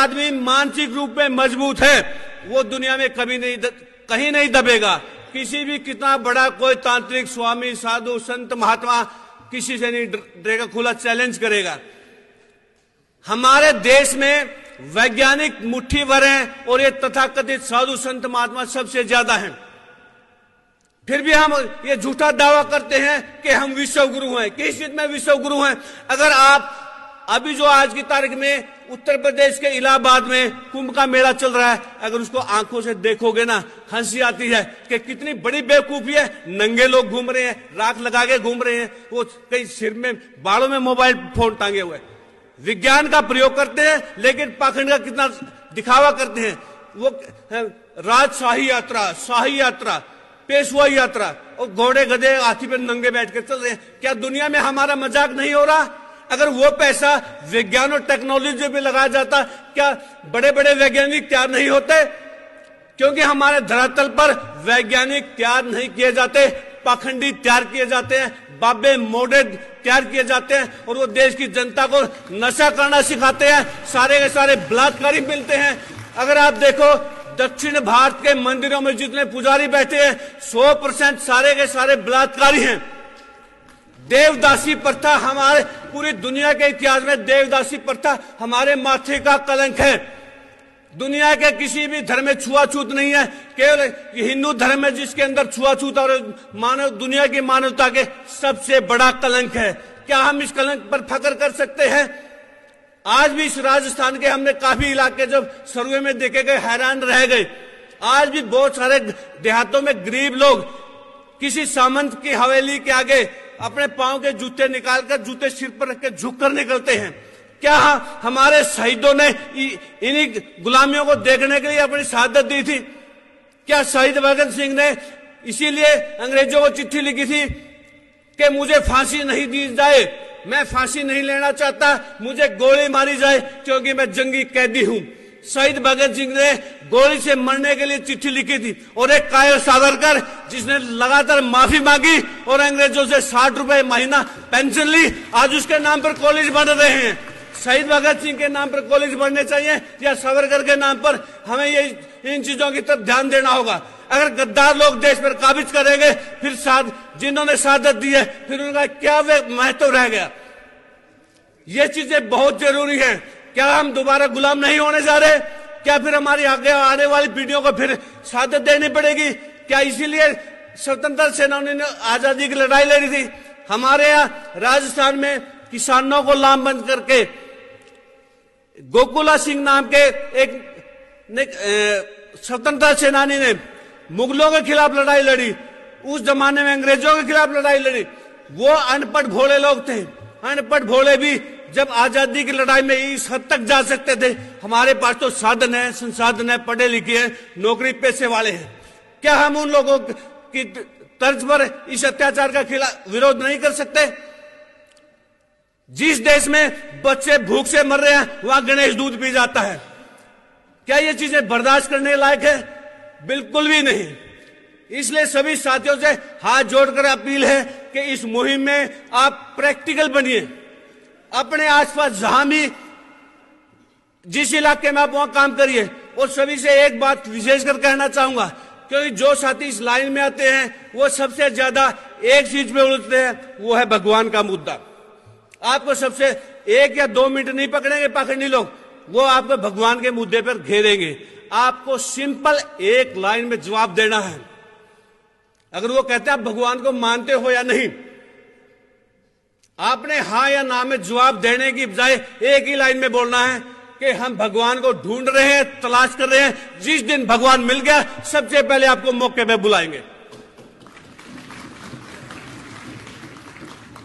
आदमी मानसिक रूप में मजबूत है वो दुनिया में कभी नहीं कहीं नहीं दबेगा। किसी भी कितना बड़ा कोई तांत्रिक, स्वामी, साधु, संत, महात्मा किसी से नहीं डरेगा, खुला चैलेंज करेगा। हमारे देश में वैज्ञानिक मुट्ठी भर हैं और ये तथाकथित साधु, संत, महात्मा सबसे ज्यादा हैं। फिर भी हम ये झूठा दावा करते हैं कि हम विश्व गुरु हैं। किस चीज में विश्व गुरु हैं? अगर आप अभी जो आज की तारीख में उत्तर प्रदेश के इलाहाबाद में कुंभ का मेला चल रहा है, अगर उसको आंखों से देखोगे ना, हंसी आती है कि कितनी बड़ी बेवकूफी है। नंगे लोग घूम रहे हैं, राख लगा के घूम रहे हैं, वो कई सिर में बालों में मोबाइल फोन टांगे हुए। विज्ञान का प्रयोग करते हैं लेकिन पाखंड का कितना दिखावा करते हैं। वो राजशाही यात्रा, शाही यात्रा, पेशवा यात्रा और घोड़े गधे हाथी पे नंगे बैठ के चल रहे हैं। क्या दुनिया में हमारा मजाक नहीं हो रहा? अगर वो पैसा विज्ञान और टेक्नोलॉजी में लगाया जाता, क्या बड़े बड़े वैज्ञानिक तैयार नहीं होते? क्योंकि हमारे धरातल पर वैज्ञानिक तैयार नहीं किए जाते, पाखंडी तैयार किए जाते हैं, बाबे मोड़े तैयार किए जाते हैं और वो देश की जनता को नशा करना सिखाते हैं। सारे के सारे बलात्कारी मिलते हैं। अगर आप देखो दक्षिण भारत के मंदिरों में जितने पुजारी बैठे हैं 100% सारे के सारे बलात्कारी हैं। देवदासी प्रथा हमारे पूरी दुनिया के इतिहास में देवदासी प्रथा हमारे माथे का कलंक है। दुनिया के किसी भी धर्म में छुआछूत नहीं है, केवल हिंदू धर्म में जिसके अंदर छुआछूत और मानव दुनिया की मानवता के सबसे बड़ा कलंक है। क्या हम इस कलंक पर फख्र कर सकते हैं? आज भी इस राजस्थान के हमने काफी इलाके जब सर्वे में देखे गए, हैरान रह गए। आज भी बहुत सारे देहातों में गरीब लोग किसी सामंत की हवेली के आगे अपने पांव के जूते निकालकर जूते सिर पर रख के झुक कर निकलते हैं। क्या हमारे शहीदों ने इन्हीं गुलामियों को देखने के लिए अपनी शहादत दी थी? क्या शहीद भगत सिंह ने इसीलिए अंग्रेजों को चिट्ठी लिखी थी कि मुझे फांसी नहीं दी जाए, मैं फांसी नहीं लेना चाहता, मुझे गोली मारी जाए क्योंकि मैं जंगी कैदी हूं? शहीद भगत सिंह ने गोली से मरने के लिए चिट्ठी लिखी थी और एक कायर सावरकर जिसने लगातार माफी मांगी और अंग्रेजों से 60 रुपए महीना पेंशन ली, आज उसके नाम पर कॉलेज बन रहे हैं। शहीद भगत सिंह के नाम पर कॉलेज बनने चाहिए या सावरकर के नाम पर? हमें ये इन चीजों की तरफ ध्यान देना होगा। अगर गद्दार लोग देश पर काबिज करेंगे, फिर जिन्होंने शहादत दी है फिर उनका क्या महत्व रह गया? ये चीजें बहुत जरूरी है। क्या हम दोबारा गुलाम नहीं होने जा रहे? क्या फिर हमारी आगे आने वाली पीढ़ियों को फिर शहादत देनी पड़ेगी? क्या इसीलिए स्वतंत्रता सेनानियों ने आजादी की लड़ाई लड़ी थी? हमारे यहाँ राजस्थान में किसानों को लामबंद करके गोकुला सिंह नाम के एक स्वतंत्रता सेनानी ने मुगलों के खिलाफ लड़ाई लड़ी, उस जमाने में अंग्रेजों के खिलाफ लड़ाई लड़ी। वो अनपढ़ भोले लोग थे। अनपढ़ भोले भी जब आजादी की लड़ाई में इस हद तक जा सकते थे। हमारे पास तो साधन है, संसाधन है, पढ़े लिखे हैं, नौकरी पेशे वाले हैं। क्या हम उन लोगों की तर्ज पर इस अत्याचार का खिलाफ विरोध नहीं कर सकते? जिस देश में बच्चे भूख से मर रहे हैं वहां गणेश दूध पी जाता है। क्या ये चीजें बर्दाश्त करने लायक है? बिल्कुल भी नहीं। इसलिए सभी साथियों से हाथ जोड़कर अपील है कि इस मुहिम में आप प्रैक्टिकल बनिए। अपने आसपास जहां भी जिस इलाके में आप वहां काम करिए। और सभी से एक बात विशेषकर कहना चाहूंगा, क्योंकि जो साथी इस लाइन में आते हैं वो सबसे ज्यादा एक चीज पे उलझते हैं, वो है भगवान का मुद्दा। आपको सबसे 1 या 2 मिनट नहीं पकड़ेंगे पाखंडी लोग, वो आपको भगवान के मुद्दे पर घेरेंगे। आपको सिंपल एक लाइन में जवाब देना है। अगर वो कहते हैं आप भगवान को मानते हो या नहीं, आपने हाँ या ना में जवाब देने की बजाय एक ही लाइन में बोलना है कि हम भगवान को ढूंढ रहे हैं, तलाश कर रहे हैं। जिस दिन भगवान मिल गया सबसे पहले आपको मौके पे बुलाएंगे।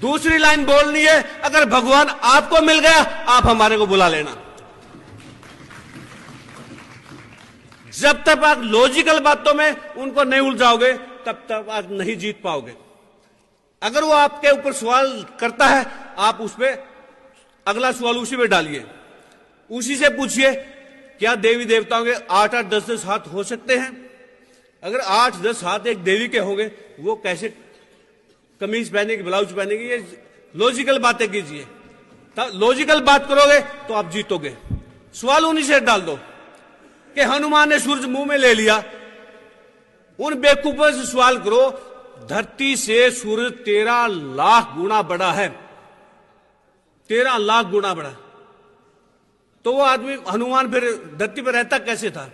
दूसरी लाइन बोलनी है, अगर भगवान आपको मिल गया आप हमारे को बुला लेना। जब तक आप लॉजिकल बातों में उनको नहीं उलझाओगे तब तक आप नहीं जीत पाओगे। अगर वो आपके ऊपर सवाल करता है आप उस पर अगला सवाल उसी पे डालिए, उसी से पूछिए क्या देवी देवताओं के 8-8, 10-10 हाथ हो सकते हैं? अगर 8-10 हाथ एक देवी के होंगे वो कैसे कमीज पहनेगी, ब्लाउज पहनेगी? ये लॉजिकल बातें कीजिए। लॉजिकल बात करोगे तो आप जीतोगे। सवाल उन्हीं से डाल दो कि हनुमान ने सूरज मुंह में ले लिया। उन बेवकूफों से सवाल करो, धरती से सूरज 13 लाख गुना बड़ा है, 13 लाख गुना बड़ा। तो वो आदमी हनुमान फिर धरती पर रहता कैसे था?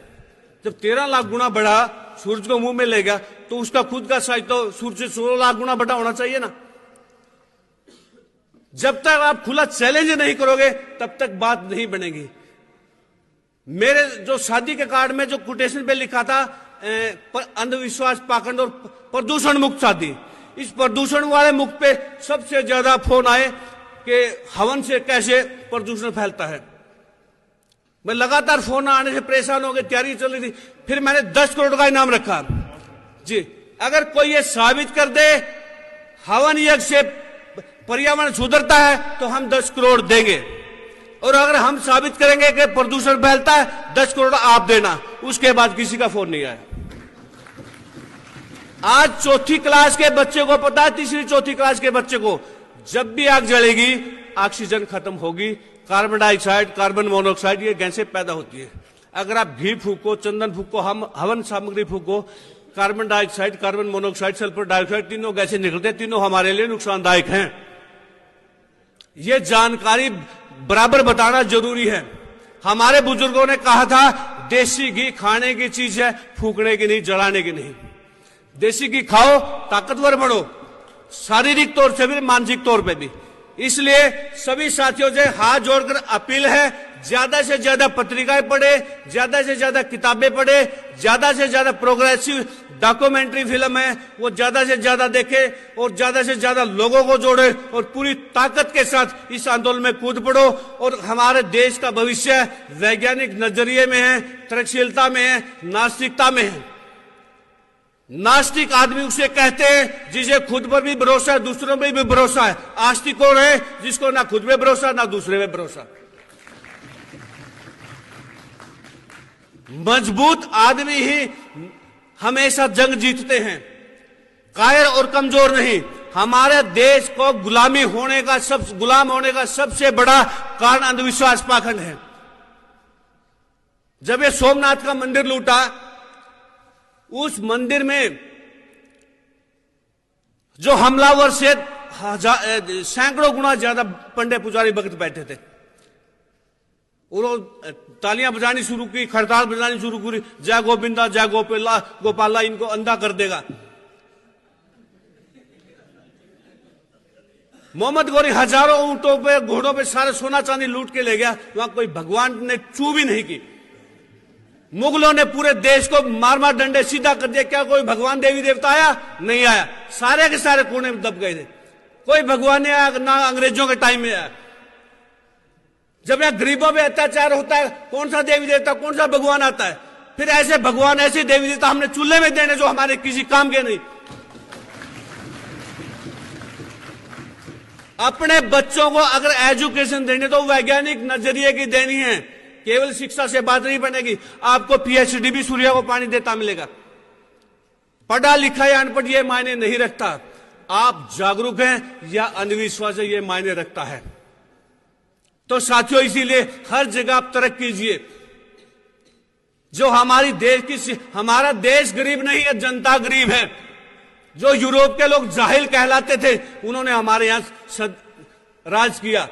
जब 13 लाख गुना बड़ा सूरज को मुंह में ले गया, तो उसका खुद का साइज तो सूरज से 16 लाख गुना बड़ा होना चाहिए ना। जब तक आप खुला चैलेंज नहीं करोगे तब तक बात नहीं बनेगी। मेरे जो शादी के कार्ड में जो कोटेशन पे लिखा था, अंधविश्वास, पाखंड और प्रदूषण मुक्त शादी, इस प्रदूषण वाले मुक्त पे सबसे ज्यादा फोन आए कि हवन से कैसे प्रदूषण फैलता है। मैं लगातार फोन आने से परेशान हो गया, तैयारी चल रही थी। फिर मैंने 10 करोड़ का इनाम रखा जी। अगर कोई ये साबित कर दे हवन यज्ञ से पर्यावरण सुधरता है तो हम 10 करोड़ देंगे, और अगर हम साबित करेंगे कि प्रदूषण फैलता है 10 करोड़ आप देना। उसके बाद किसी का फोन नहीं आया। आज चौथी क्लास के बच्चे को पता है, तीसरी चौथी क्लास के बच्चे को, जब भी आग जलेगी ऑक्सीजन खत्म होगी, कार्बन डाइऑक्साइड, कार्बन मोनोऑक्साइड, ये गैसें पैदा होती है। अगर आप घी फूको, चंदन फूको, हम हवन सामग्री फूको, carbon dioxide, carbon monoxide, sulphur dioxide, तीनों गैसें निकलते, तीनों हमारे लिए नुकसानदायक हैं। ये जानकारी बराबर बताना जरूरी है। हमारे बुजुर्गों ने कहा था देसी घी खाने की चीज है, फूकने की नहीं, जलाने की नहीं। देसी घी खाओ, ताकतवर बढ़ो, शारीरिक तौर से भी, मानसिक तौर पे भी। इसलिए सभी साथियों से हाथ जोड़कर अपील है, ज्यादा से ज्यादा पत्रिकाएं पढ़े, ज्यादा से ज्यादा किताबें पढ़े, ज्यादा से ज्यादा प्रोग्रेसिव डॉक्यूमेंट्री फिल्म है वो ज्यादा से ज्यादा देखे, और ज्यादा से ज्यादा लोगों को जोड़े, और पूरी ताकत के साथ इस आंदोलन में कूद पड़ो। और हमारे देश का भविष्य वैज्ञानिक नजरिए में है, तरकशीलता में है, नास्तिकता में है। नास्तिक आदमी उसे कहते हैं जिसे खुद पर भी भरोसा है, दूसरों पर भी भरोसा है। आस्तिक कौन है? जिसको ना खुद में भरोसा ना दूसरे में भरोसा। मजबूत आदमी ही हमेशा जंग जीतते हैं, कायर और कमजोर नहीं। हमारे देश को गुलाम होने का सबसे बड़ा कारण अंधविश्वास, पाखंड है। जब ये सोमनाथ का मंदिर लूटा, उस मंदिर में जो हमलावर से सैकड़ों गुना ज्यादा पंडे पुजारी भक्त बैठे थे। उन्होंने तालियां बजानी शुरू की, खड़ताल बजानी शुरू की, जय गोविंदा, जय गोपाला, इनको अंधा कर देगा। मोहम्मद गौरी हजारों ऊंटों पे, घोड़ों पे सारे सोना चांदी लूट के ले गया। वहां कोई भगवान ने चू भी नहीं की। मुगलों ने पूरे देश को मार मार डंडे सीधा कर दिया। क्या कोई भगवान देवी देवता आया? नहीं आया। सारे के सारे कोने में दब गए थे। कोई भगवान नहीं आया, ना अंग्रेजों के टाइम में आया। जब यहां गरीबों पे अत्याचार होता है, कौन सा देवी देवता, कौन सा भगवान आता है? फिर ऐसे भगवान, ऐसे देवी देवता हमने चूल्हे में देने जो हमारे किसी काम के नहीं। अपने बच्चों को अगर एजुकेशन देनी तो वैज्ञानिक नजरिए की देनी है। केवल शिक्षा से बात नहीं बनेगी। आपको पीएचडी भी सूर्य को पानी देता मिलेगा। पढ़ा लिखा या अनपढ़ ये मायने नहीं रखता। आप जागरूक हैं या अंधविश्वास है ये मायने रखता है। तो साथियों, इसीलिए हर जगह आप तरक्की कीजिए। जो हमारा देश गरीब नहीं है, जनता गरीब है। जो यूरोप के लोग जाहिल कहलाते थे, उन्होंने हमारे यहां राज किया।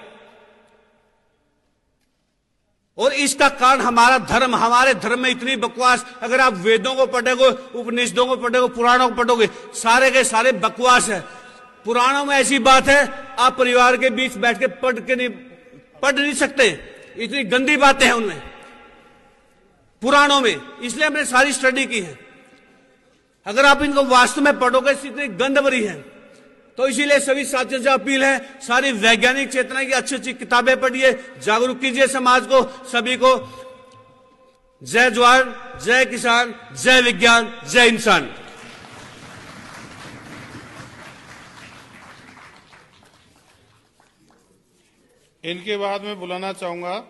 और इसका कारण हमारा धर्म। हमारे धर्म में इतनी बकवास, अगर आप वेदों को पढ़ोगे, उपनिषदों को पढ़ोगे, पुराणों को पढ़ोगे, सारे के सारे बकवास है। पुराणों में ऐसी बात है आप परिवार के बीच बैठ के पढ़ नहीं सकते। इतनी गंदी बातें हैं उनमें, पुराणों में। इसलिए हमने सारी स्टडी की है। अगर आप इनको वास्तव में पढ़ोगे, इतनी गंद भरी है। तो इसीलिए सभी साथियों से अपील है, सारी वैज्ञानिक चेतना की अच्छी अच्छी किताबें पढ़िए, जागरूक कीजिए समाज को, सभी को। जय जवान, जय किसान, जय विज्ञान, जय इंसान। इनके बाद मैं बुलाना चाहूंगा